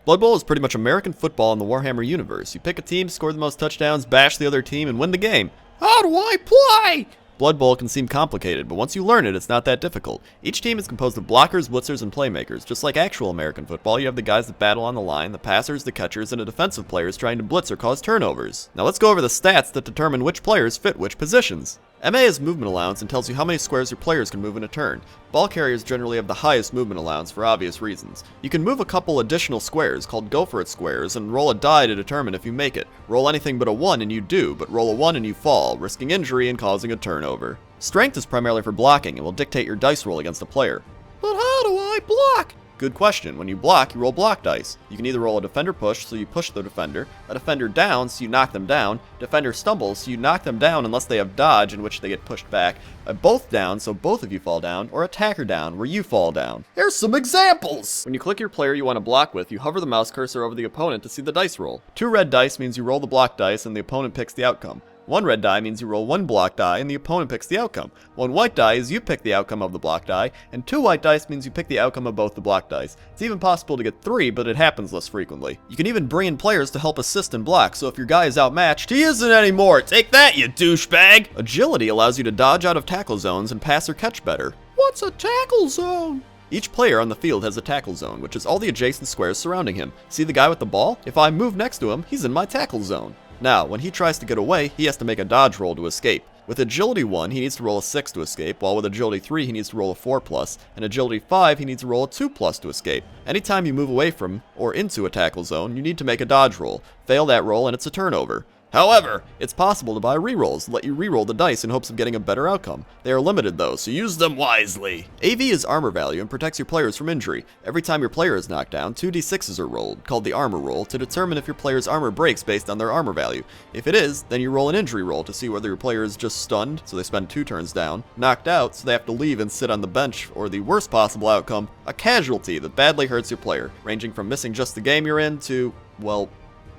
Blood Bowl is pretty much American football in the Warhammer universe. You pick a team, score the most touchdowns, bash the other team, and win the game. How do I play? Blood Bowl can seem complicated, but once you learn it, it's not that difficult. Each team is composed of blockers, blitzers, and playmakers. Just like actual American football, you have the guys that battle on the line, the passers, the catchers, and the defensive players trying to blitz or cause turnovers. Now let's go over the stats that determine which players fit which positions. MA has movement allowance and tells you how many squares your players can move in a turn. Ball carriers generally have the highest movement allowance for obvious reasons. You can move a couple additional squares, called go for it squares, and roll a die to determine if you make it. Roll anything but a 1 and you do, but roll a 1 and you fall, risking injury and causing a turnover. Strength is primarily for blocking and will dictate your dice roll against a player. But how do I block? Good question. When you block, you roll block dice. You can either roll a defender push, so you push the defender, a defender down, so you knock them down, defender stumbles, so you knock them down unless they have dodge, in which they get pushed back, a both down, so both of you fall down, or attacker down, where you fall down. Here's some examples! When you click your player you want to block with, you hover the mouse cursor over the opponent to see the dice roll. 2 red dice means you roll the block dice and the opponent picks the outcome. 1 red die means you roll 1 block die and the opponent picks the outcome. 1 white die is you pick the outcome of the block die, and 2 white dice means you pick the outcome of both the block dice. It's even possible to get 3, but it happens less frequently. You can even bring in players to help assist and block, so if your guy is outmatched, he isn't anymore! Take that, you douchebag! Agility allows you to dodge out of tackle zones and pass or catch better. What's a tackle zone? Each player on the field has a tackle zone, which is all the adjacent squares surrounding him. See the guy with the ball? If I move next to him, he's in my tackle zone. Now, when he tries to get away, he has to make a dodge roll to escape. With Agility 1, he needs to roll a 6 to escape, while with Agility 3, he needs to roll a 4+, and Agility 5, he needs to roll a 2+ to escape. Anytime you move away from, or into a tackle zone, you need to make a dodge roll. Fail that roll, and it's a turnover. However, it's possible to buy rerolls that let you reroll the dice in hopes of getting a better outcome. They are limited though, so use them wisely. AV is armor value and protects your players from injury. Every time your player is knocked down, 2d6s are rolled, called the armor roll, to determine if your player's armor breaks based on their armor value. If it is, then you roll an injury roll to see whether your player is just stunned, so they spend 2 turns down, knocked out, so they have to leave and sit on the bench, or the worst possible outcome, a casualty that badly hurts your player, ranging from missing just the game you're in to, well,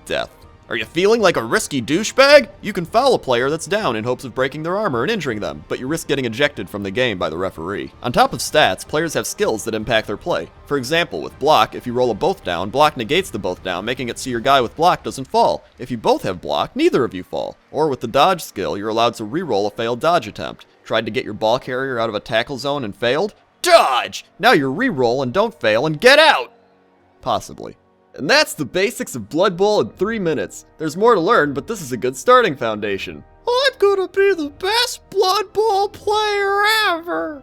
death. Are you feeling like a risky douchebag? You can foul a player that's down in hopes of breaking their armor and injuring them, but you risk getting ejected from the game by the referee. On top of stats, players have skills that impact their play. For example, with block, if you roll a both down, block negates the both down, making it so your guy with block doesn't fall. If you both have block, neither of you fall. Or with the dodge skill, you're allowed to re-roll a failed dodge attempt. Tried to get your ball carrier out of a tackle zone and failed? Dodge! Now you re-roll and don't fail and get out! Possibly. And that's the basics of Blood Bowl in 3 minutes. There's more to learn, but this is a good starting foundation. I'm gonna be the best Blood Bowl player ever!